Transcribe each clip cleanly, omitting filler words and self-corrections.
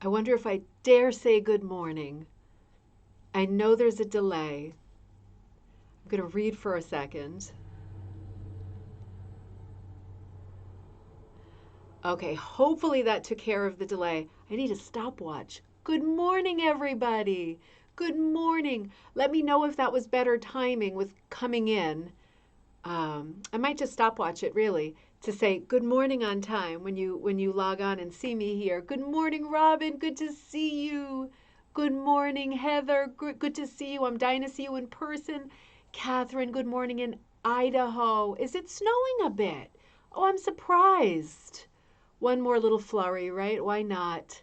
I wonder if I dare say good morning. I know there's a delay. I'm going to read for a second. Okay, hopefully that took care of the delay. I need a stopwatch. Good morning, everybody. Good morning. Let me know if that was better timing with coming in. I might just stopwatch it really to say good morning on time when you log on and see me here. Good morning, Robin. Good to see you. Good morning, Heather. Good to see you. I'm dying to see you in person. Catherine, good morning in Idaho. Is it snowing a bit? Oh, I'm surprised. One more little flurry, right? Why not?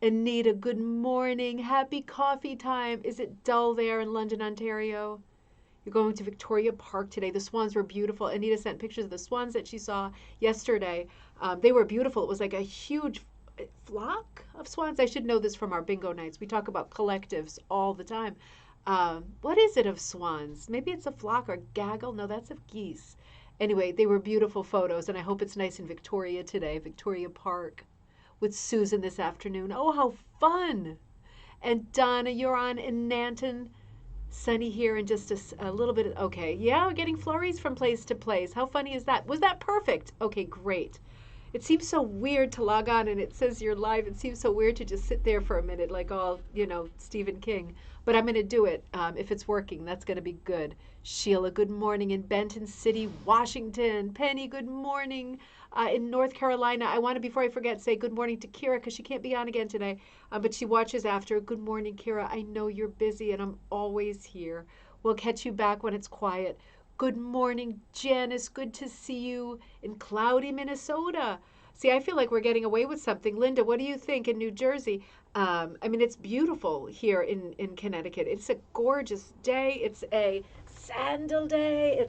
Anita, good morning. Happy coffee time. Is it dull there in London, Ontario? You're going to Victoria Park today. The swans were beautiful. Anita sent pictures of the swans that she saw yesterday. They were beautiful. It was like a huge flock of swans. I should know this from our bingo nights. We talk about collectives all the time. What is it of swans? Maybe it's a flock or gaggle. No, that's of geese. Anyway, they were beautiful photos, and I hope it's nice in Victoria today, Victoria Park, with Susan this afternoon. Oh, how fun! And Donna, you're on in Nanton. Sunny here and just a little bit. Okay, yeah, we're getting flurries from place to place. How funny is that? Was that perfect? Okay, great. It seems so weird to log on and it says you're live. It seems so weird to just sit there for a minute, like all, Stephen King. But I'm going to do it. If it's working, that's going to be good. Sheila, good morning in Benton City, Washington. Penny, good morning in North Carolina. I want to, before I forget, say good morning to Kira because she can't be on again today, but she watches after. Good morning, Kira. I know you're busy and I'm always here. We'll catch you back when it's quiet. Good morning, Janice. Good to see you in cloudy Minnesota. See, I feel like we're getting away with something. Linda, what do you think in New Jersey? I mean, it's beautiful here in Connecticut. It's a gorgeous day. It's a sandal day.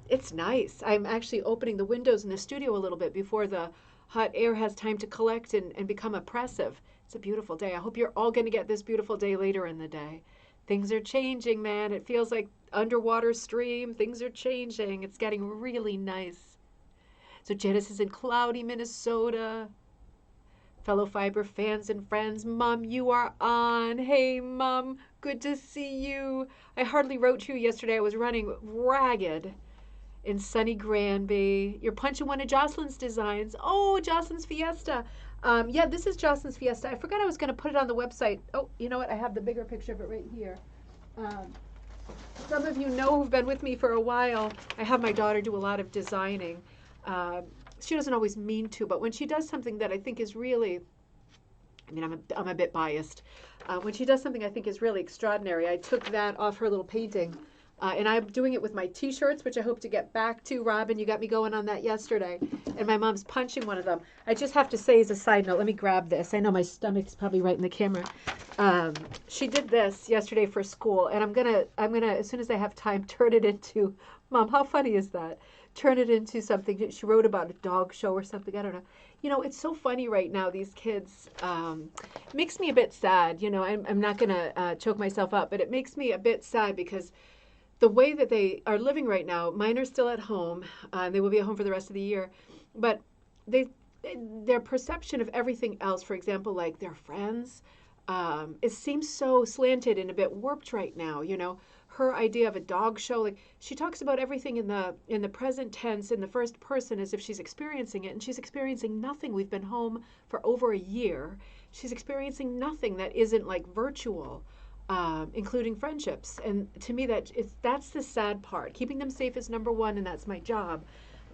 It's nice. I'm actually opening the windows in the studio a little bit before the hot air has time to collect and become oppressive. It's a beautiful day. I hope you're all going to get this beautiful day later in the day. Things are changing, man. It feels like underwater stream. Things are changing. It's getting really nice. So Janice is in cloudy Minnesota. Fellow fiber fans and friends, Mom, you are on. Hey, Mom, good to see you. I hardly wrote to you yesterday. I was running ragged in sunny Granby. You're punching one of Jocelyn's designs. Oh, Jocelyn's Fiesta. Yeah, this is Jocelyn's Fiesta. I forgot I was going to put it on the website. Oh, you know what? I have the bigger picture of it right here. Um, some of you know who've been with me for a while. I have my daughter do a lot of designing. She doesn't always mean to, but when she does something that I think is really, I mean, I'm a bit biased. When she does something I think is really extraordinary, I took that off her little painting. And I'm doing it with my T-shirts, which I hope to get back to. Robin, you got me going on that yesterday. And my mom's punching one of them. I just have to say as a side note, let me grab this. I know my stomach's probably right in the camera. She did this yesterday for school, and I'm gonna as soon as I have time, turn it into. Mom, how funny is that? Turn it into something that she wrote about a dog show or something. I don't know. You know, it's so funny right now. These kids makes me a bit sad. You know, I'm not gonna choke myself up, but it makes me a bit sad because the way that they are living right now, mine are still at home. They will be at home for the rest of the year. But their perception of everything else, for example, like their friends, it seems so slanted and a bit warped right now. You know, her idea of a dog show, like she talks about everything in the present tense, in the first person, as if she's experiencing it, and she's experiencing nothing. We've been home for over a year. She's experiencing nothing that isn't like virtual. Including friendships. And to me, that's the sad part. Keeping them safe is number one, and that's my job.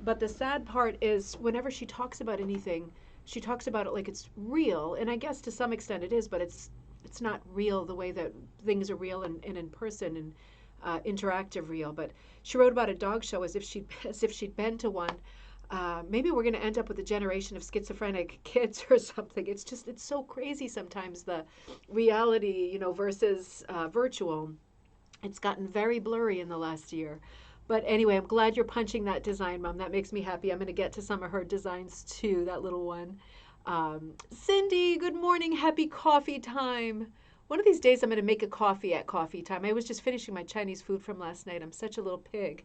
But the sad part is whenever she talks about anything, she talks about it like it's real. And I guess to some extent it is, but it's not real the way that things are real and in person and interactive real. But she wrote about a dog show as if she'd been to one. Maybe we're going to end up with a generation of schizophrenic kids or something. It's so crazy sometimes, the reality, you know, versus virtual. It's gotten very blurry in the last year. But anyway, I'm glad you're punching that design, Mom. That makes me happy. I'm going to get to some of her designs too, that little one. Cindy, good morning. Happy coffee time. One of these days I'm going to make a coffee at coffee time. I was just finishing my Chinese food from last night. I'm such a little pig.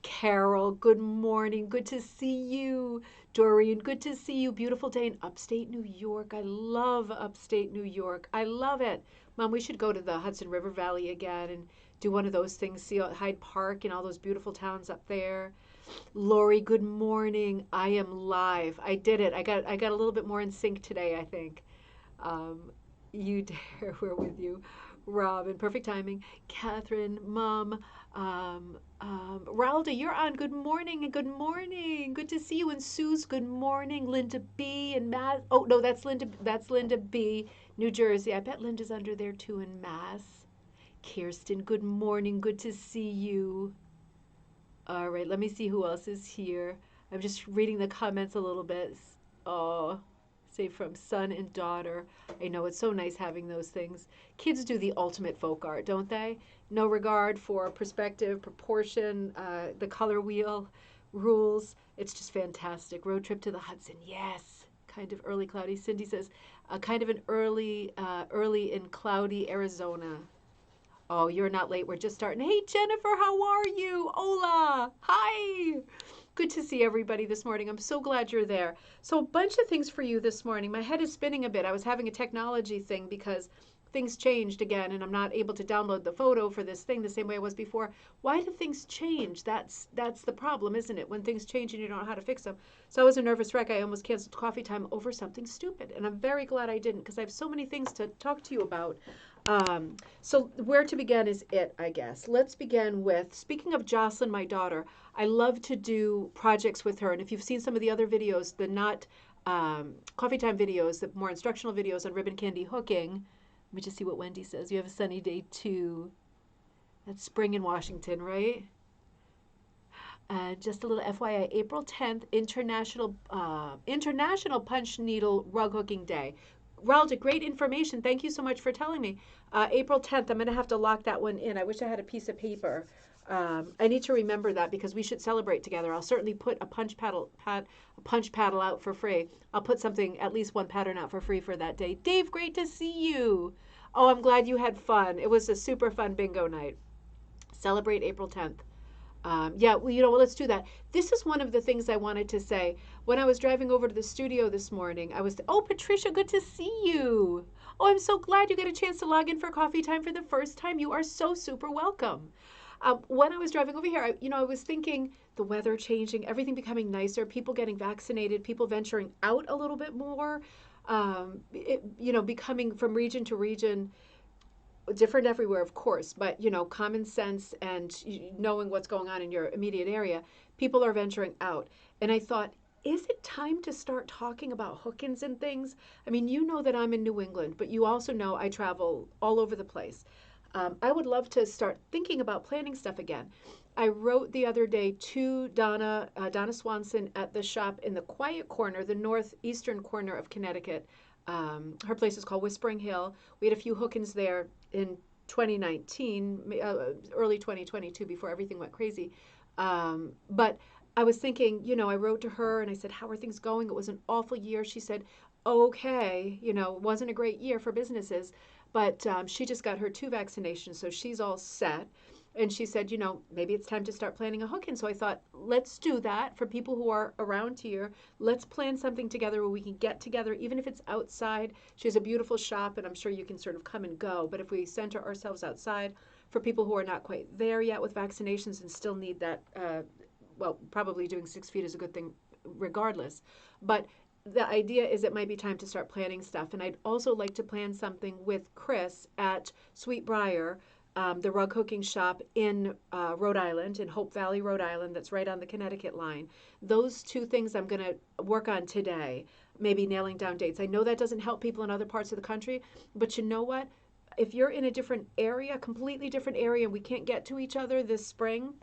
Carol, good morning. Good to see you. Doreen, good to see you. Beautiful day in upstate New York. I love upstate New York. I love it. Mom, we should go to the Hudson River Valley again and do one of those things, see Hyde Park and all those beautiful towns up there. Lori, good morning. I am live. I did it. I got a little bit more in sync today, I think. Um, you dare, we're with you. Robin, perfect timing. Catherine, Mom, Ralda, you're on. Good morning and good morning. Good to see you. And Sue's good morning. Linda B and Matt. Oh no, that's Linda. That's Linda B, New Jersey. I bet Linda's under there too in Mass. Kirsten, good morning. Good to see you. All right, let me see who else is here. I'm just reading the comments a little bit. Oh, say from son and daughter. I know it's so nice having those things. Kids do the ultimate folk art, don't they? No regard for perspective, proportion, the color wheel rules. It's just fantastic. Road trip to the Hudson, yes. Kind of early cloudy. Cindy says, kind of an early in cloudy Arizona. Oh, you're not late. We're just starting. Hey, Jennifer, how are you? Hola. Hi. Good to see everybody this morning. I'm so glad you're there. So, a bunch of things for you this morning. My head is spinning a bit. I was having a technology thing because things changed again and I'm not able to download the photo for this thing the same way I was before. Why do things change? That's the problem, isn't it? When things change and you don't know how to fix them. So I was a nervous wreck. I almost canceled coffee time over something stupid. And I'm very glad I didn't because I have so many things to talk to you about. So where to begin is it, I guess. Let's begin with, speaking of Jocelyn, my daughter, I love to do projects with her. And if you've seen some of the other videos, the not coffee time videos, the more instructional videos on ribbon candy hooking, let me just see what Wendy says. You have a sunny day too. That's spring in Washington, right? Just a little FYI, April 10th, International Punch Needle Rug Hooking Day. Ralda, great information. Thank you so much for telling me. April 10th, I'm going to have to lock that one in. I wish I had a piece of paper. I need to remember that because we should celebrate together. I'll certainly put a punch paddle out for free. I'll put something, at least one pattern out for free for that day. Dave, great to see you. Oh, I'm glad you had fun. It was a super fun bingo night. Celebrate April 10th. Yeah, well, let's do that. This is one of the things I wanted to say. When I was driving over to the studio this morning, oh, Patricia, good to see you. Oh, I'm so glad you get a chance to log in for coffee time for the first time. You are so super welcome. When I was driving over here, I was thinking the weather changing, everything becoming nicer, people getting vaccinated, people venturing out a little bit more, becoming from region to region different everywhere, of course, but common sense and knowing what's going on in your immediate area, people are venturing out. And I thought, is it time to start talking about hook-ins and things? I mean, you know that I'm in New England, but you also know I travel all over the place. I would love to start thinking about planning stuff again. I wrote the other day to Donna Swanson at the shop in the quiet corner, the northeastern corner of Connecticut. Her place is called Whispering Hill. We had a few hook-ins there in 2019, early 2022, before everything went crazy. But I was thinking, I wrote to her and I said, how are things going? It was an awful year. She said, okay, it wasn't a great year for businesses, but she just got her 2 vaccinations, so she's all set. And she said, maybe it's time to start planning a hook-in. So I thought, let's do that for people who are around here. Let's plan something together where we can get together, even if it's outside. She has a beautiful shop, and I'm sure you can sort of come and go. But if we center ourselves outside for people who are not quite there yet with vaccinations and still need that, probably doing 6 feet is a good thing regardless. But the idea is it might be time to start planning stuff. And I'd also like to plan something with Chris at Sweetbriar, the rug hooking shop in Rhode Island, in Hope Valley, Rhode Island, that's right on the Connecticut line. Those 2 things I'm going to work on today, maybe nailing down dates. I know that doesn't help people in other parts of the country, but you know what? If you're in a different area, completely different area, and we can't get to each other this spring,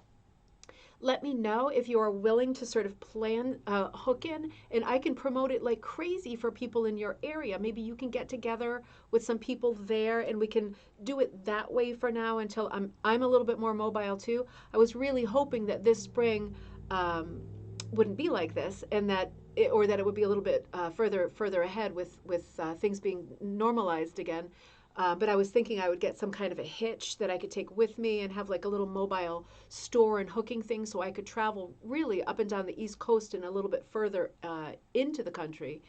let me know if you are willing to sort of plan a hook-in, and I can promote it like crazy for people in your area. Maybe you can get together with some people there, and we can do it that way for now until I'm a little bit more mobile too. I was really hoping that this spring wouldn't be like this, and that it would be a little bit further ahead with things being normalized again. But I was thinking I would get some kind of a hitch that I could take with me and have like a little mobile store and hooking thing so I could travel really up and down the East Coast and a little bit further into the country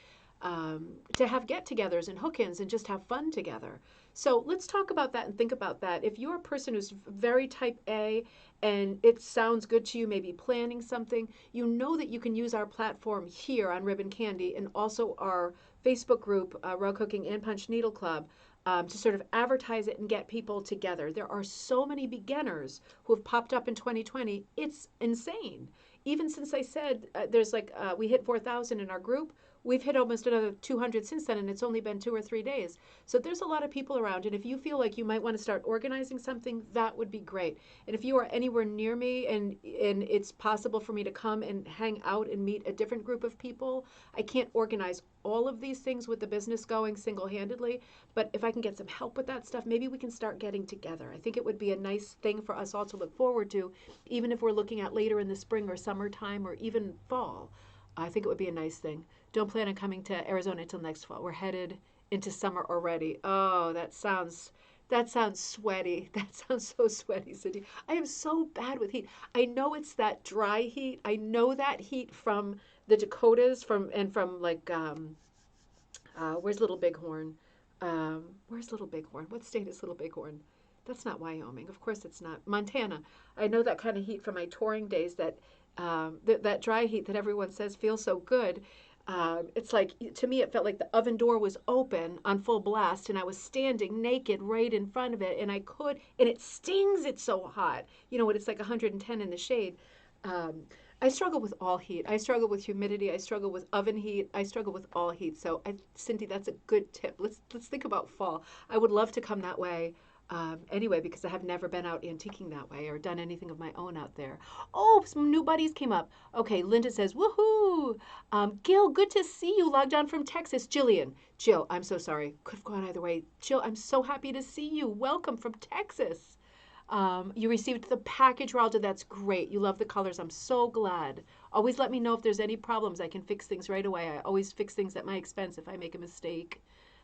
to have get togethers and hook ins and just have fun together. So let's talk about that and think about that. If you're a person who's very type A and it sounds good to you, maybe planning something, you know that you can use our platform here on Ribbon Candy and also our Facebook group, Rug Cooking and Punch Needle Club, to sort of advertise it and get people together. There are so many beginners who have popped up in 2020. It's insane. Even since I said there's like, we hit 4,000 in our group, we've hit almost another 200 since then, and it's only been 2 or 3 days. So there's a lot of people around, and if you feel like you might want to start organizing something, that would be great. And if you are anywhere near me and it's possible for me to come and hang out and meet a different group of people, I can't organize all of these things with the business going single-handedly, but if I can get some help with that stuff, maybe we can start getting together. I think it would be a nice thing for us all to look forward to, even if we're looking at later in the spring or summertime or even fall. I think it would be a nice thing. Don't plan on coming to Arizona until next fall. We're headed into summer already. Oh, that sounds sweaty. That sounds so sweaty, Cindy. I am so bad with heat. I know it's that dry heat. I know that heat from the Dakotas, from like where's Little Bighorn? Where's Little Bighorn? What state is Little Bighorn? That's not Wyoming. Of course, it's not. Montana. I know that kind of heat from my touring days. That dry heat that everyone says feels so good. It's like, to me, it felt like the oven door was open on full blast and I was standing naked right in front of it and and it stings, it's so hot. You know, when it's like 110 in the shade. I struggle with all heat. I struggle with humidity. I struggle with oven heat. I struggle with all heat. So, Cindy, that's a good tip. Let's think about fall. I would love to come that way. Anyway, because I have never been out antiquing that way or done anything of my own out there. Oh, some new buddies came up. Okay, Linda says, woohoo! Gil, good to see you. Logged on from Texas. Jill, I'm so sorry. Could have gone either way. Jill, I'm so happy to see you. Welcome from Texas. You received the package, Ralda. That's great. You love the colors. I'm so glad. Always let me know if there's any problems. I can fix things right away. I always fix things at my expense if I make a mistake.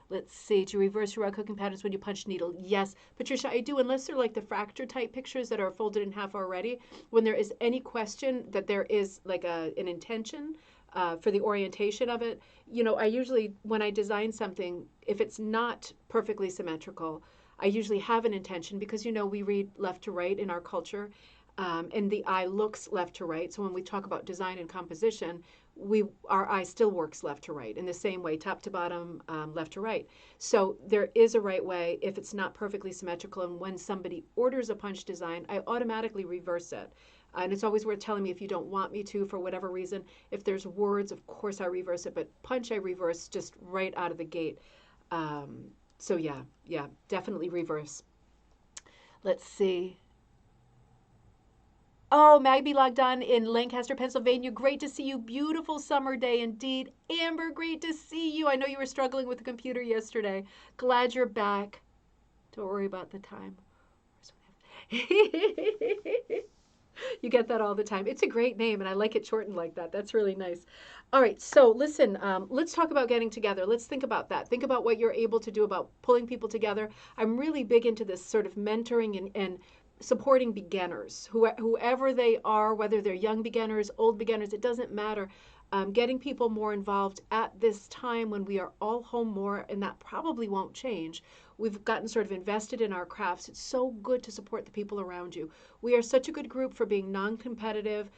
Let's see. Do you reverse your rug cooking patterns when you punch needle? Yes, Patricia, I do, unless they're like the fracture type pictures that are folded in half already. When there is any question that there is like an intention for the orientation of it, you know, I usually, when I design something, if it's not perfectly symmetrical, I usually have an intention because, you know, we read left to right in our culture. And the eye looks left to right. So when we talk about design and composition, our eye still works left to right in the same way, top to bottom, left to right. So there is a right way if it's not perfectly symmetrical. And when somebody orders a punch design, I automatically reverse it. And it's always worth telling me if you don't want me to for whatever reason. If there's words, of course I reverse it, but punch I reverse just right out of the gate. So yeah, definitely reverse. Let's see. Oh, Magby logged on in Lancaster, Pennsylvania. Great to see you. Beautiful summer day indeed. Amber, great to see you. I know you were struggling with the computer yesterday. Glad you're back. Don't worry about the time. You get that all the time. It's a great name, and I like it shortened like that. That's really nice. All right, so listen, let's talk about getting together. Let's think about that. Think about what you're able to do about pulling people together. I'm really big into this sort of mentoring and supporting beginners, whoever they are, whether they're young beginners, old beginners, it doesn't matter. Getting people more involved at this time when we are all home more, and that probably won't change. We've gotten sort of invested in our crafts. It's so good to support the people around you. We are such a good group for being non-competitive.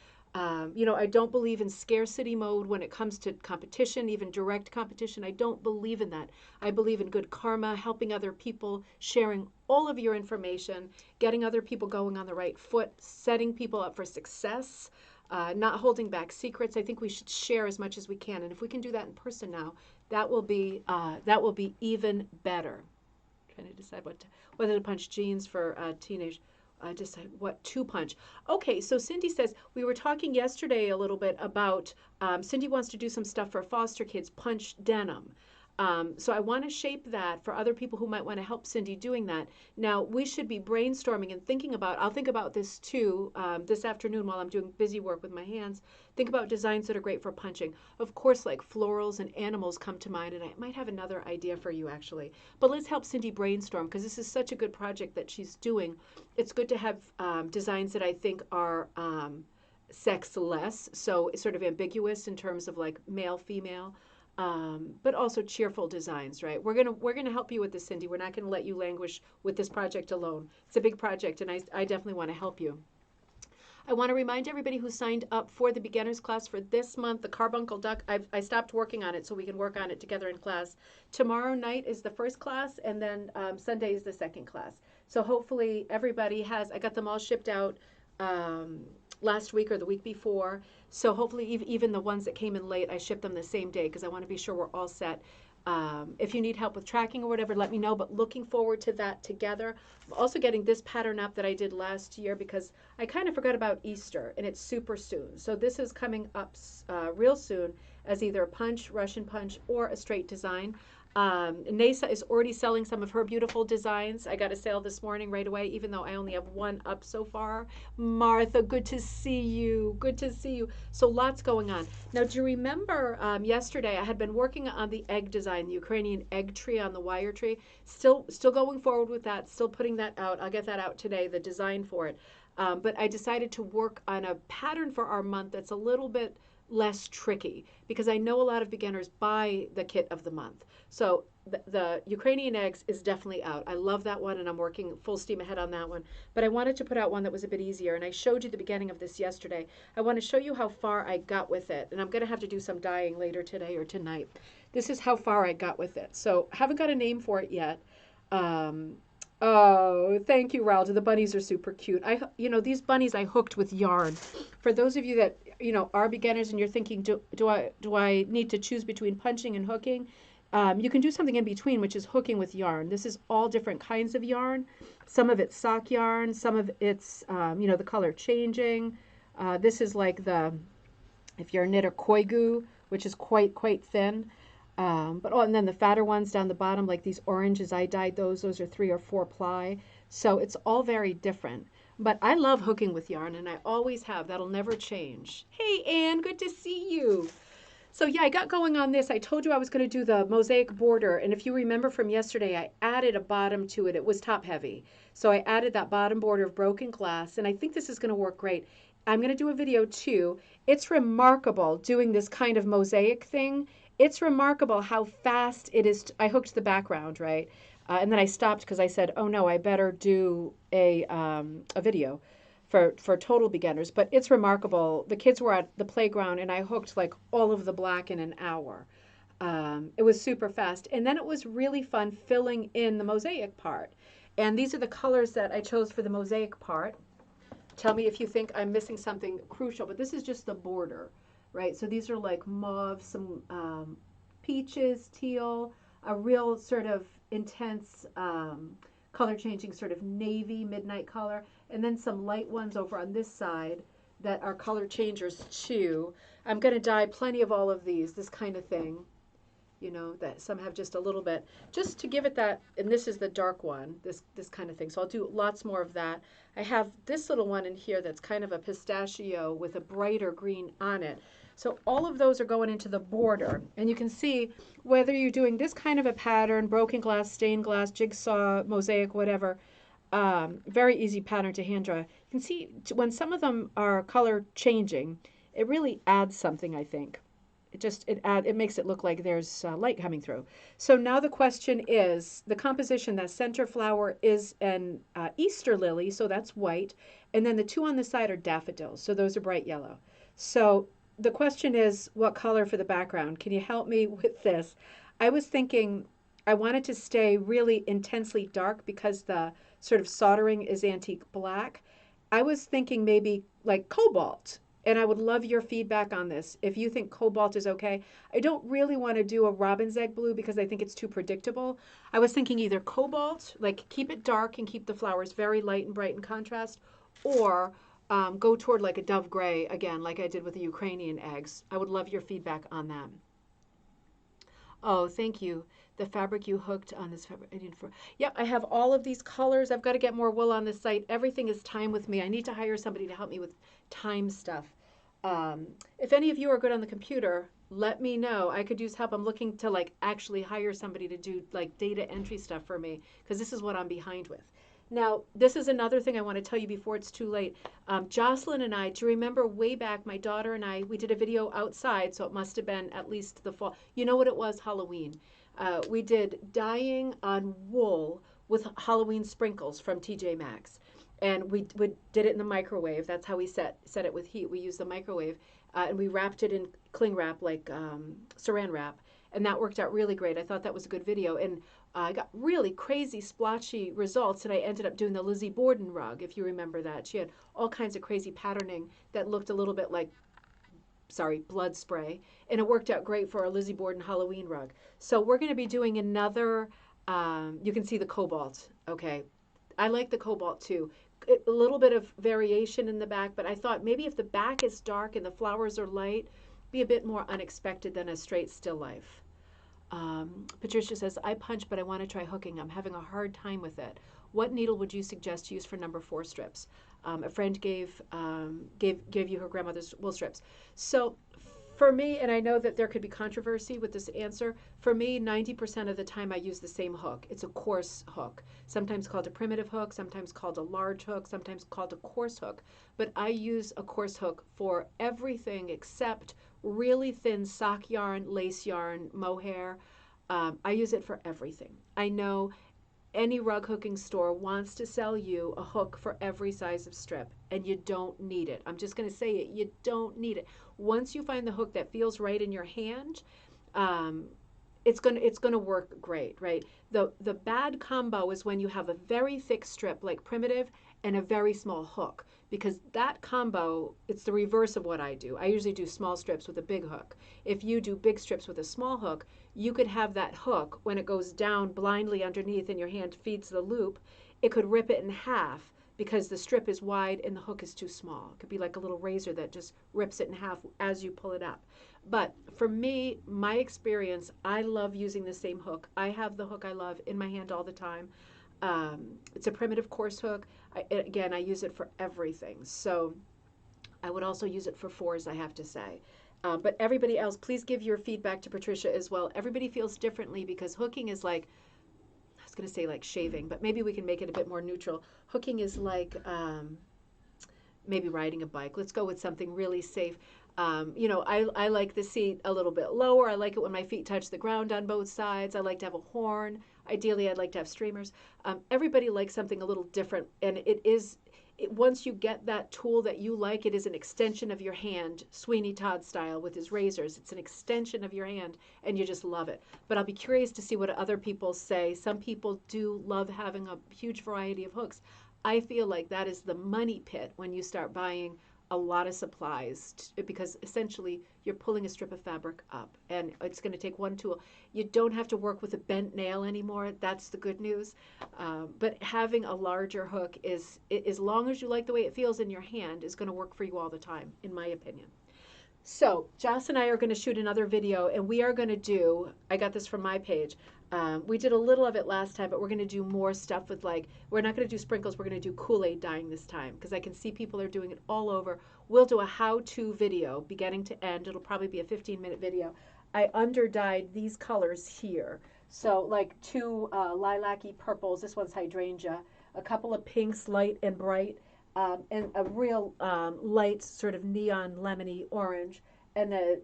You know, I don't believe in scarcity mode when it comes to competition, even direct competition. I don't believe in that. I believe in good karma, helping other people, sharing all of your information, getting other people going on the right foot, setting people up for success, not holding back secrets. I think we should share as much as we can. And if we can do that in person now, that will be even better. Trying to decide whether to punch jeans for teenage. Decide what to punch. Okay, so Cindy says, we were talking yesterday a little bit about, Cindy wants to do some stuff for foster kids, punch denim. So I want to shape that for other people who might want to help Cindy doing that. Now, we should be brainstorming and thinking about, I'll think about this too this afternoon while I'm doing busy work with my hands. Think about designs that are great for punching. Of course, like florals and animals come to mind, and I might have another idea for you actually. But let's help Cindy brainstorm because this is such a good project that she's doing. It's good to have designs that I think are sexless, so it's sort of ambiguous in terms of like male, female, but also cheerful designs, right? We're gonna help you with this, Cindy. We're not gonna let you languish with this project alone. It's a big project, and I definitely want to help you. I want to remind everybody who signed up for the beginners class for this month, the Carbuncle Duck. I stopped working on it so we can work on it together in class. Tomorrow night is the first class, and then Sunday is the second class. So hopefully everybody has. I got them all shipped out last week or the week before. So hopefully even the ones that came in late, I shipped them the same day because I want to be sure we're all set. If you need help with tracking or whatever, let me know. But looking forward to that together. I'm also getting this pattern up that I did last year because I kind of forgot about Easter, and it's super soon. So this is coming up real soon as either a punch, Russian punch, or a straight design. Nasa is already selling some of her beautiful designs. I got a sale this morning right away, even though I only have one up so far. Martha, good to see you. Good to see you. So lots going on. Now, do you remember yesterday I had been working on the egg design, the Ukrainian egg tree on the wire tree. Still going forward with that, still putting that out. I'll get that out today, the design for it. But I decided to work on a pattern for our month that's a little bit less tricky because I know a lot of beginners buy the kit of the month. So the Ukrainian eggs is definitely out. I love that one, and I'm working full steam ahead on that one. But I wanted to put out one that was a bit easier, and I showed you the beginning of this yesterday. I want to show you how far I got with it, and I'm going to have to do some dyeing later today or tonight. This is how far I got with it. So haven't got a name for it yet. Oh, thank you, Ralda. The bunnies are super cute. These bunnies I hooked with yarn. For those of you that are beginners and you're thinking, do I need to choose between punching and hooking? You can do something in between, which is hooking with yarn. This is all different kinds of yarn. Some of it's sock yarn. Some of it's the color changing. This is like if you're a knitter, koigu, which is quite thin. And then the fatter ones down the bottom, like these oranges, I dyed those. Those are 3 or 4 ply. So it's all very different. But I love hooking with yarn, and I always have. That'll never change. Hey, Anne, good to see you. So yeah, I got going on this. I told you I was going to do the mosaic border, and if you remember from yesterday, I added a bottom to it. It was top heavy. So I added that bottom border of broken glass, and I think this is going to work great. I'm going to do a video too. It's remarkable doing this kind of mosaic thing. It's remarkable how fast it is. I hooked the background, right? And then I stopped because I said, oh no, I better do a video for total beginners. But it's remarkable. The kids were at the playground and I hooked like all of the black in an hour. It was super fast. And then it was really fun filling in the mosaic part. And these are the colors that I chose for the mosaic part. Tell me if you think I'm missing something crucial, but this is just the border, right? So these are like mauve, some peaches, teal, a real sort of intense color changing sort of navy midnight color, and then some light ones over on this side that are color changers too. I'm going to dye plenty of all of these, this kind of thing. That some have just a little bit, just to give it that, and this is the dark one, this kind of thing. So I'll do lots more of that. I have this little one in here that's kind of a pistachio with a brighter green on it. So all of those are going into the border. And you can see whether you're doing this kind of a pattern, broken glass, stained glass, jigsaw, mosaic, whatever, very easy pattern to hand draw. You can see when some of them are color changing, it really adds something, I think. It makes it look like there's light coming through. So now the question is, the composition, that center flower is an Easter lily, so that's white, and then the 2 on the side are daffodils, so those are bright yellow. So the question is, what color for the background? Can you help me with this? I was thinking I wanted to stay really intensely dark because the sort of soldering is antique black. I was thinking maybe like cobalt. And I would love your feedback on this. If you think cobalt is okay. I don't really want to do a robin's egg blue because I think it's too predictable. I was thinking either cobalt, like keep it dark and keep the flowers very light and bright in contrast, or go toward like a dove gray, again, like I did with the Ukrainian eggs. I would love your feedback on that. Oh, thank you. The fabric you hooked on this fabric. I need for. Yep, I have all of these colors. I've got to get more wool on this site. Everything is time with me. I need to hire somebody to help me with time stuff. If any of you are good on the computer, let me know. I could use help. I'm looking to like actually hire somebody to do like data entry stuff for me because this is what I'm behind with. Now, this is another thing I want to tell you before it's too late. Jocelyn and I, do you remember way back, my daughter and I, we did a video outside, so it must have been at least the fall. You know what it was? Halloween. We did dyeing on wool with Halloween sprinkles from TJ Maxx. And we did it in the microwave. That's how we set it with heat. We used the microwave, and we wrapped it in cling wrap, like saran wrap. And that worked out really great. I thought that was a good video. And I got really crazy splotchy results, and I ended up doing the Lizzie Borden rug, if you remember that. She had all kinds of crazy patterning that looked a little bit like, sorry, blood spray, and it worked out great for our Lizzie Borden Halloween rug. So we're going to be doing another, you can see the cobalt, okay. I like the cobalt too. A little bit of variation in the back, but I thought maybe if the back is dark and the flowers are light, be a bit more unexpected than a straight still life. Patricia says, I punch, but I want to try hooking. I'm having a hard time with it. What needle would you suggest to use for number 4 strips? A friend gave you her grandmother's wool strips. So for me, and I know that there could be controversy with this answer, for me, 90% of the time I use the same hook. It's a coarse hook, sometimes called a primitive hook, sometimes called a large hook, sometimes called a coarse hook. But I use a coarse hook for everything except really thin sock yarn, lace yarn, mohair. I use it for everything. I know any rug hooking store wants to sell you a hook for every size of strip, and you don't need it. I'm just going to say it. You don't need it. Once you find the hook that feels right in your hand, it's going to work great, right? The bad combo is when you have a very thick strip like primitive and a very small hook, because that combo, it's the reverse of what I do. I usually do small strips with a big hook. If you do big strips with a small hook, you could have that hook when it goes down blindly underneath and your hand feeds the loop, it could rip it in half because the strip is wide and the hook is too small. It could be like a little razor that just rips it in half as you pull it up. But for me, my experience, I love using the same hook. I have the hook I love in my hand all the time. It's a primitive coarse hook. Again, I use it for everything. So I would also use it for 4s, I have to say. But everybody else, please give your feedback to Patricia as well. Everybody feels differently because hooking is like, I was going to say like shaving, but maybe we can make it a bit more neutral. Hooking is like maybe riding a bike. Let's go with something really safe. I like the seat a little bit lower. I like it when my feet touch the ground on both sides. I like to have a horn. Ideally, I'd like to have streamers. Everybody likes something a little different, and once you get that tool that you like, it is an extension of your hand, Sweeney Todd style with his razors. It's an extension of your hand, and you just love it. But I'll be curious to see what other people say. Some people do love having a huge variety of hooks. I feel like that is the money pit when you start buying a lot of supplies, because essentially you're pulling a strip of fabric up, and it's going to take one tool. You don't have to work with a bent nail anymore. That's the good news. But having a larger hook is, as long as you like the way it feels in your hand, is going to work for you all the time, in my opinion. So Joss and I are going to shoot another video, and we are going to do, I got this from my page, we did a little of it last time, but we're going to do more stuff with, like, we're not going to do sprinkles, we're going to do Kool-Aid dyeing this time, because I can see people are doing it all over. We'll do a how-to video, beginning to end. It'll probably be a 15-minute video. I under-dyed these colors here. So, like 2 lilac-y purples, this one's hydrangea, a couple of pinks, light and bright, and a real light sort of neon lemony orange, and a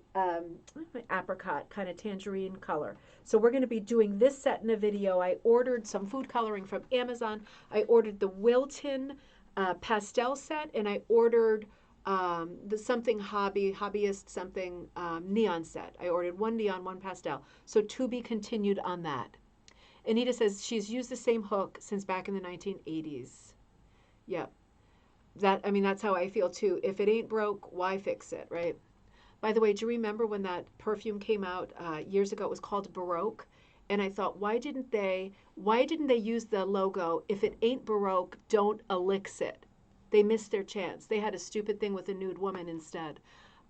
apricot kind of tangerine color. So we're going to be doing this set in a video. I ordered some food coloring from Amazon. I ordered the Wilton pastel set, and I ordered the something hobbyist something neon set. I ordered 1 neon, 1 pastel. So to be continued on that. Anita says she's used the same hook since back in the 1980s. Yep. That's how I feel too. If it ain't broke, why fix it, right? By the way, do you remember when that perfume came out years ago? It was called Baroque, and I thought, why didn't they use the logo? If it ain't Baroque, don't elix it. They missed their chance. They had a stupid thing with a nude woman instead.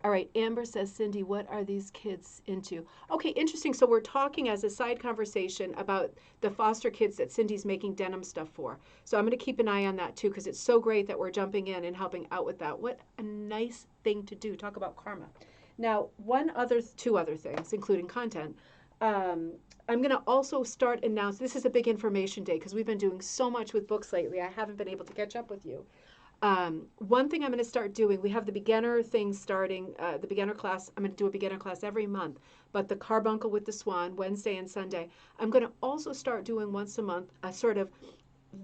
All right, Amber says, Cindy, what are these kids into? Okay, interesting. So we're talking as a side conversation about the foster kids that Cindy's making denim stuff for. So I'm going to keep an eye on that too, because it's so great that we're jumping in and helping out with that. What a nice thing to do. Talk about karma. Now, two other things, including content. I'm going to also start announce. This is a big information day because we've been doing so much with books lately. I haven't been able to catch up with you. One thing I'm going to start doing, we have the beginner thing starting, the beginner class. I'm going to do a beginner class every month, but the Carbuncle with the Swan, Wednesday and Sunday. I'm going to also start doing once a month a sort of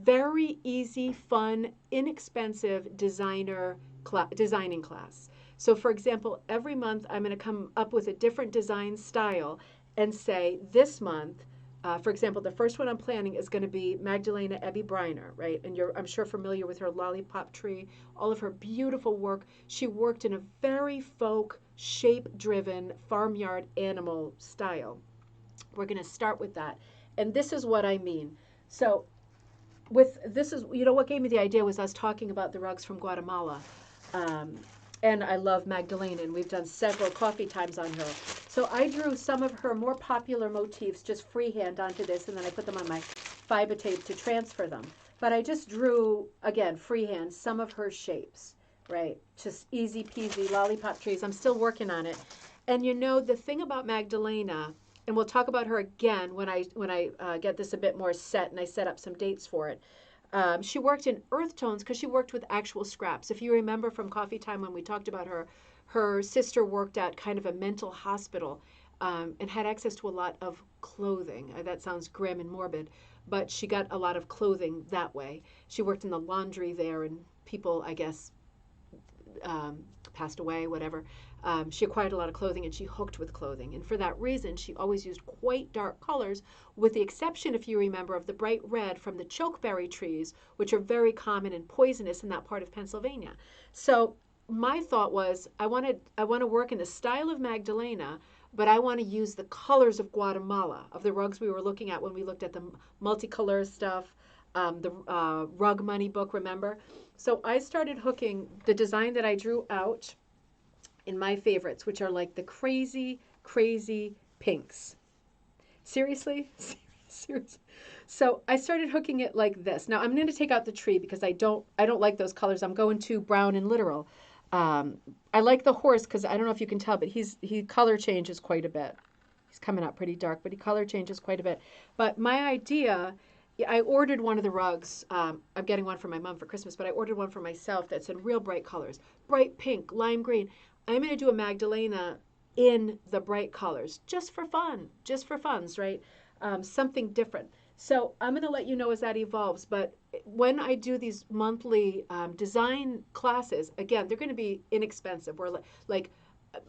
very easy, fun, inexpensive designing class. So for example, every month I'm going to come up with a different design style and say this month, for example, the first one I'm planning is going to be Magdalena Ebby Briner, right? And you're, I'm sure, familiar with her lollipop tree, all of her beautiful work. She worked in a very folk, shape-driven farmyard animal style. We're going to start with that. And this is what I mean. So with this is, you know, what gave me the idea was us talking about the rugs from Guatemala. And I love Magdalena, and we've done several coffee times on her. So I drew some of her more popular motifs just freehand onto this, and then I put them on my fiber tape to transfer them. But I just drew, again, freehand, some of her shapes, right? Just easy peasy, lollipop trees. I'm still working on it. And you know, the thing about Magdalena, and we'll talk about her again when I get this a bit more set and I set up some dates for it. She worked in earth tones because she worked with actual scraps. If you remember from Coffee Time when we talked about her, her sister worked at kind of a mental hospital and had access to a lot of clothing. That sounds grim and morbid, but she got a lot of clothing that way. She worked in the laundry there, and people, I guess, passed away, whatever. She acquired a lot of clothing and she hooked with clothing. And for that reason, she always used quite dark colors, with the exception, if you remember, of the bright red from the chokeberry trees, which are very common and poisonous in that part of Pennsylvania. So my thought was, I want to work in the style of Magdalena, but I want to use the colors of Guatemala, of the rugs we were looking at when we looked at the multicolor stuff, the Rug Money book, remember? So I started hooking the design that I drew out in my favorites, which are like the crazy, crazy pinks. Seriously? Seriously. So I started hooking it like this. Now I'm going to take out the tree because I don't like those colors. I'm going to brown and literal. I like the horse because I don't know if you can tell, but he color changes quite a bit. He's coming out pretty dark, but he color changes quite a bit. But my idea, I ordered one of the rugs. I'm getting one for my mom for Christmas, but I ordered one for myself that's in real bright colors. Bright pink, lime green. I'm going to do a Magdalena in the bright colors, just for fun, just for funs, right? Something different. So I'm going to let you know as that evolves. But when I do these monthly design classes, again, they're going to be inexpensive. We're like,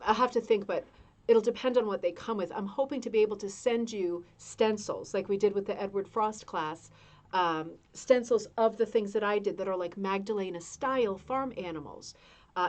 I have to think, but it'll depend on what they come with. I'm hoping to be able to send you stencils, like we did with the Edward Frost class, stencils of the things that I did that are like Magdalena style farm animals.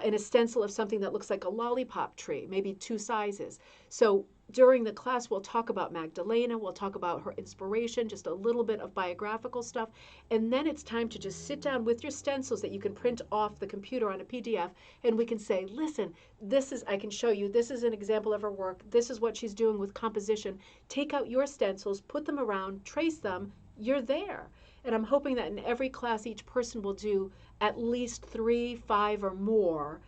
And a stencil of something that looks like a lollipop tree, maybe two sizes. So during the class, we'll talk about Magdalena, we'll talk about her inspiration, just a little bit of biographical stuff, and then it's time to just sit down with your stencils that you can print off the computer on a PDF, and we can say, listen, this is, I can show you, this is an example of her work, this is what she's doing with composition. Take out your stencils, put them around, trace them, you're there. And I'm hoping that in every class, each person will do at least 3, 5, or more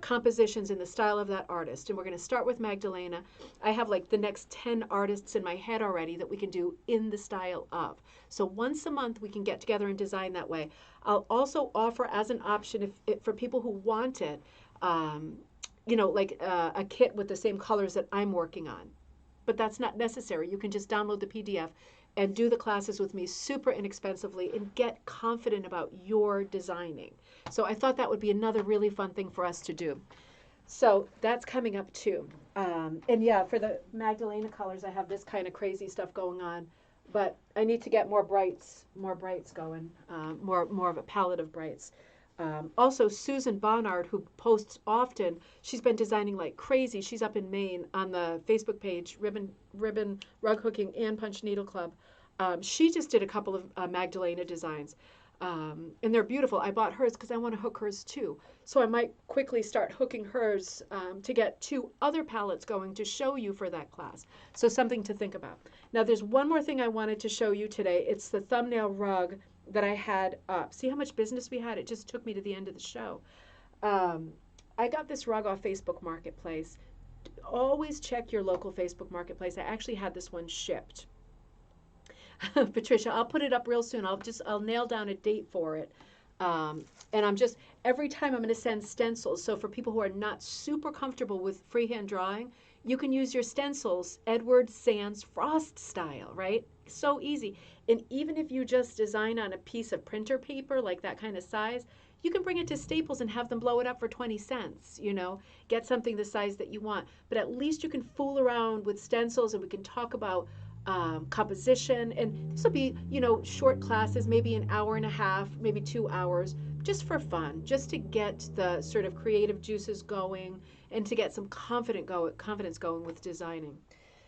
compositions in the style of that artist. And we're going to start with Magdalena. I have like the next 10 artists in my head already that we can do in the style of. So once a month, we can get together and design that way. I'll also offer as an option for people who want it, you know, like a kit with the same colors that I'm working on. But that's not necessary. You can just download the PDF and do the classes with me super inexpensively and get confident about your designing. So I thought that would be another really fun thing for us to do. So that's coming up too. And yeah, for the Magdalena colors, I have this kind of crazy stuff going on, but I need to get more brights going, more of a palette of brights. Also, Susan Bonnard, who posts often, she's been designing like crazy. She's up in Maine on the Facebook page, Ribbon Rug Hooking and Punch Needle Club. She just did a couple of Magdalena designs. And they're beautiful. I bought hers because I want to hook hers too. So I might quickly start hooking hers to get 2 other palettes going to show you for that class. So something to think about. Now there's one more thing I wanted to show you today. It's the thumbnail rug that I had up. See how much business we had? It just took me to the end of the show. I got this rug off Facebook Marketplace. Always check your local Facebook Marketplace. I actually had this one shipped. Patricia, I'll put it up real soon. I'll nail down a date for it. And every time I'm going to send stencils. So for people who are not super comfortable with freehand drawing, you can use your stencils, Edward Sands Frost style, right? So easy. And even if you just design on a piece of printer paper, like that kind of size, you can bring it to Staples and have them blow it up for 20 cents, get something the size that you want. But at least you can fool around with stencils and we can talk about composition, and this will be short classes, maybe an hour and a half, maybe 2 hours, just for fun, just to get the sort of creative juices going and to get some confidence going with designing.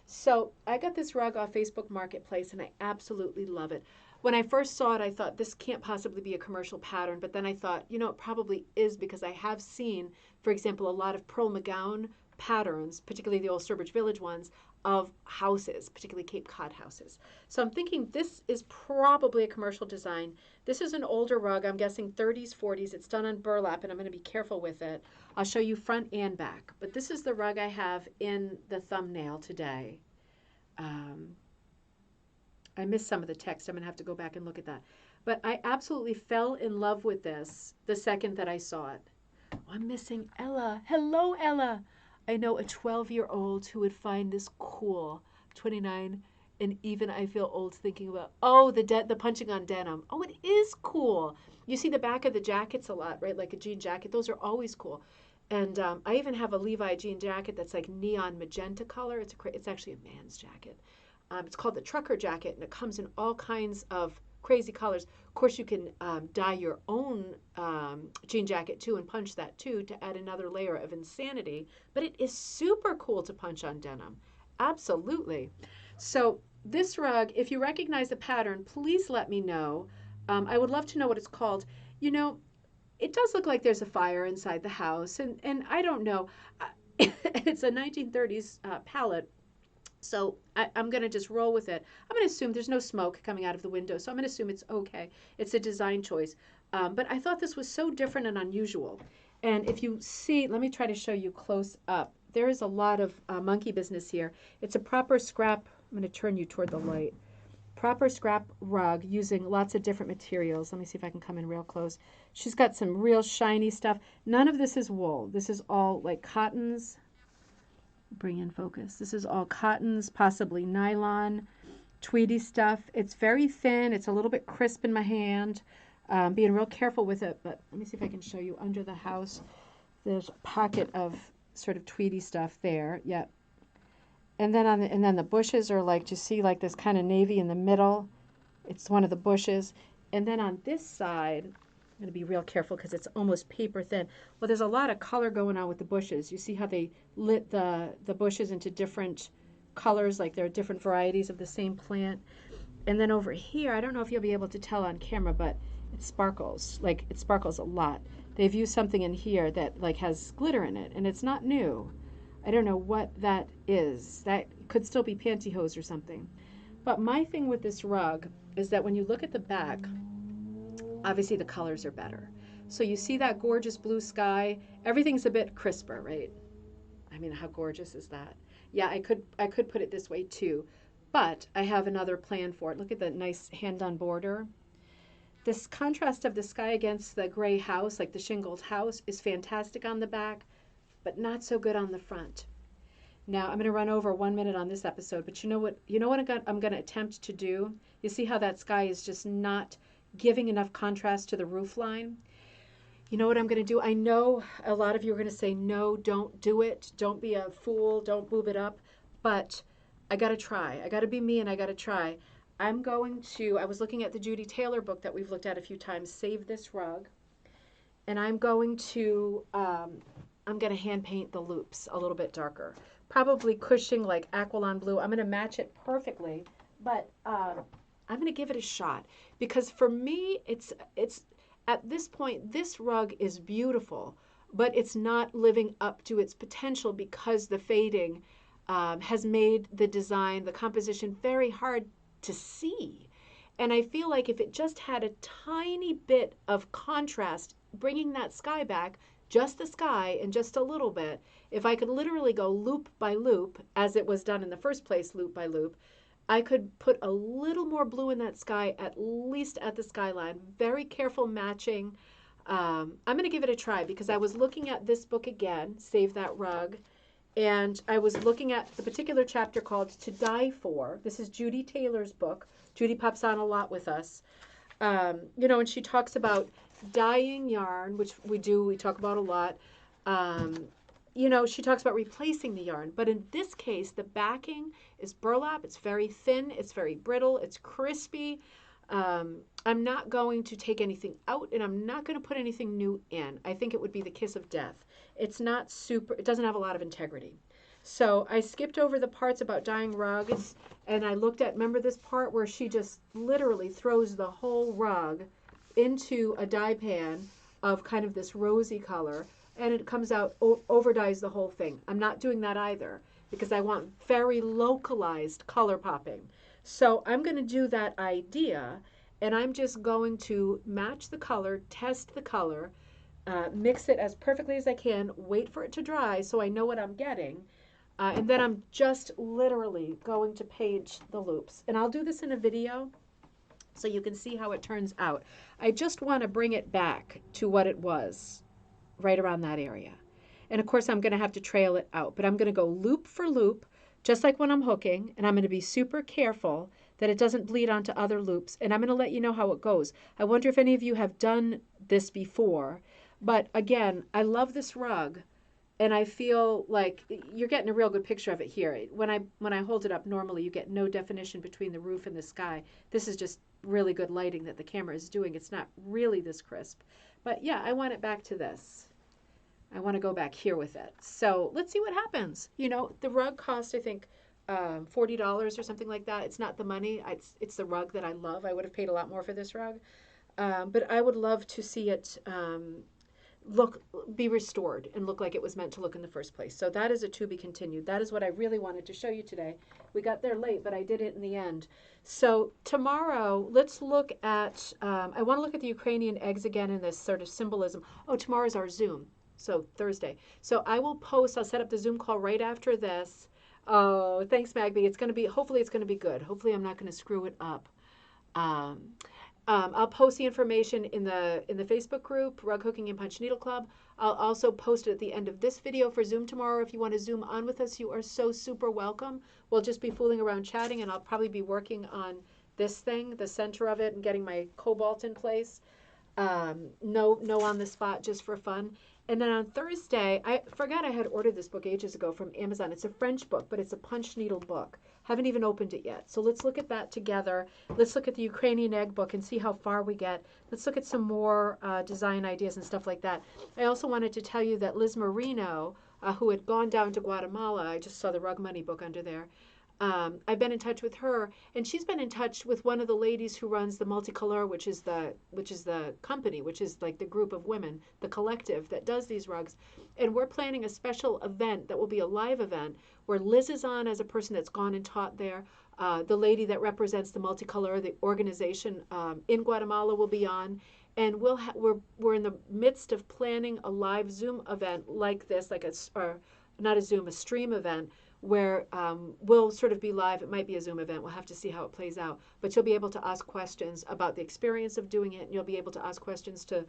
So I got this rug off Facebook Marketplace and I absolutely love it. When I first saw it, I thought this can't possibly be a commercial pattern, but then I thought, it probably is, because I have seen, for example, a lot of Pearl McGowan patterns, particularly the old Sturbridge Village ones, of houses, particularly Cape Cod houses. So I'm thinking this is probably a commercial design. This is an older rug, I'm guessing 30s, 40s. It's done on burlap, and I'm going to be careful with it. I'll show you front and back. But this is the rug I have in the thumbnail today. I missed some of the text. I'm going to have to go back and look at that. But I absolutely fell in love with this the second that I saw it. Oh, I'm missing Ella. Hello, Ella. I know a 12-year-old who would find this cool. 29, and even I feel old thinking about, the punching on denim. Oh, it is cool. You see the back of the jackets a lot, right? Like a jean jacket. Those are always cool. And I even have a Levi jean jacket that's like neon magenta color. It's actually a man's jacket. It's called the trucker jacket, and it comes in all kinds of crazy colors. Of course, you can dye your own jean jacket too and punch that too to add another layer of insanity. But it is super cool to punch on denim. Absolutely. So this rug, if you recognize the pattern, please let me know. I would love to know what it's called. It does look like there's a fire inside the house, and I don't know. It's a 1930s palette. So I'm going to just roll with it. I'm going to assume there's no smoke coming out of the window, so I'm going to assume it's okay. It's a design choice. But I thought this was so different and unusual. And if you see, let me try to show you close up. There is a lot of monkey business here. It's a proper scrap. I'm going to turn you toward the light. Proper scrap rug using lots of different materials. Let me see if I can come in real close. She's got some real shiny stuff. None of this is wool. This is all like cottons. Bring in focus. This is all cottons, possibly nylon, tweedy stuff. It's very thin. It's a little bit crisp in my hand. Being real careful with it, but let me see if I can show you under the house. There's a pocket of sort of tweedy stuff there. Yep. And then the bushes are like, you see like this kind of navy in the middle. It's one of the bushes. And then on this side, I'm going to be real careful because it's almost paper thin. Well, there's a lot of color going on with the bushes. You see how they lit the bushes into different colors, like there are different varieties of the same plant. And then over here, I don't know if you'll be able to tell on camera, but it sparkles. Like, it sparkles a lot. They've used something in here that like has glitter in it, and it's not new. I don't know what that is. That could still be pantyhose or something. But my thing with this rug is that when you look at the back, obviously the colors are better. So you see that gorgeous blue sky. Everything's a bit crisper, right? I mean, how gorgeous is that? Yeah, I could put it this way too, but I have another plan for it. Look at the nice hand-done border. This contrast of the sky against the gray house, like the shingled house, is fantastic on the back, but not so good on the front. Now, I'm going to run over 1 minute on this episode, but you know what I'm going to attempt to do? You see how that sky is just not giving enough contrast to the roof line? You know what I'm going to do? I know a lot of you are going to say, no, don't do it. Don't be a fool. Don't boob it up. But I got to try. I got to be me, and I got to try. I was looking at the Judy Taylor book that we've looked at a few times, Save This Rug. And I'm going to hand paint the loops a little bit darker. Probably Cushing like Aquilon blue. I'm going to match it perfectly. But I'm going to give it a shot because for me, it's at this point, this rug is beautiful, but it's not living up to its potential because the fading has made the design, the composition very hard to see. And I feel like if it just had a tiny bit of contrast, bringing that sky back, just the sky and just a little bit, if I could literally go loop by loop, as it was done in the first place, loop by loop, I could put a little more blue in that sky, at least at the skyline. Very careful matching. I'm going to give it a try because I was looking at this book again, Save That Rug, and I was looking at the particular chapter called To Die For. This is Judy Taylor's book. Judy pops on a lot with us. And she talks about dyeing yarn, which we talk about a lot. She talks about replacing the yarn. But in this case, the backing is burlap. It's very thin. It's very brittle. It's crispy. I'm not going to take anything out, and I'm not going to put anything new in. I think it would be the kiss of death. It doesn't have a lot of integrity. So I skipped over the parts about dyeing rugs, and I looked at, remember this part where she just literally throws the whole rug into a dye pan of kind of this rosy color, and it comes out, over dyes the whole thing. I'm not doing that either because I want very localized color popping. So I'm going to do that idea, and I'm just going to match the color, test the color, mix it as perfectly as I can, wait for it to dry so I know what I'm getting, and then I'm just literally going to page the loops. And I'll do this in a video so you can see how it turns out. I just want to bring it back to what it was right around that area. And of course I'm going to have to trail it out, but I'm going to go loop for loop, just like when I'm hooking, and I'm going to be super careful that it doesn't bleed onto other loops, and I'm going to let you know how it goes. I wonder if any of you have done this before, but again, I love this rug, and I feel like you're getting a real good picture of it here. When I hold it up, normally you get no definition between the roof and the sky. This is just really good lighting that the camera is doing. It's not really this crisp, but yeah, I want it back to this. I want to go back here with it. So let's see what happens. The rug cost, I think, $40 or something like that. It's not the money. It's the rug that I love. I would have paid a lot more for this rug. But I would love to see it be restored and look like it was meant to look in the first place. So that is a to be continued. That is what I really wanted to show you today. We got there late, but I did it in the end. So tomorrow, let's look at, I want to look at the Ukrainian eggs again in this sort of symbolism. Oh, tomorrow's our Zoom. So Thursday. So I'll set up the Zoom call right after this. Oh, thanks, Magby. Hopefully it's going to be good. Hopefully I'm not going to screw it up. I'll post the information in the Facebook group, Rug Hooking and Punch Needle Club. I'll also post it at the end of this video for Zoom tomorrow. If you want to Zoom on with us, you are so super welcome. We'll just be fooling around chatting, and I'll probably be working on this thing, the center of it, and getting my cobalt in place. No on the spot, just for fun. And then on Thursday, I forgot I had ordered this book ages ago from Amazon. It's a French book, but it's a punch needle book. Haven't even opened it yet. So let's look at that together. Let's look at the Ukrainian egg book and see how far we get. Let's look at some more design ideas and stuff like that. I also wanted to tell you that Liz Marino, who had gone down to Guatemala, I just saw the Rug Money book under there. I've been in touch with her, and she's been in touch with one of the ladies who runs the Multicolor, which is the company, which is like the group of women, the collective that does these rugs. And we're planning a special event that will be a live event where Liz is on as a person that's gone and taught there. The lady that represents the Multicolor, the organization in Guatemala, will be on. And we're in the midst of planning a live Zoom event like this, a stream event, where we'll sort of be live. It might be a Zoom event. We'll have to see how it plays out. But you'll be able to ask questions about the experience of doing it, and you'll be able to ask questions to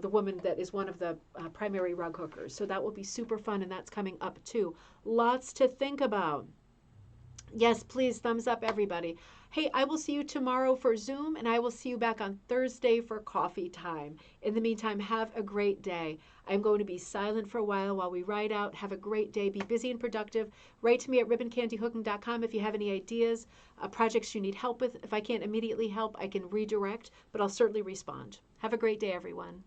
the woman that is one of the primary rug hookers. So that will be super fun, and that's coming up too. Lots to think about. Yes, please, thumbs up, everybody. Hey, I will see you tomorrow for Zoom, and I will see you back on Thursday for coffee time. In the meantime, have a great day. I'm going to be silent for a while we ride out. Have a great day. Be busy and productive. Write to me at ribboncandyhooking.com if you have any ideas, projects you need help with. If I can't immediately help, I can redirect, but I'll certainly respond. Have a great day, everyone.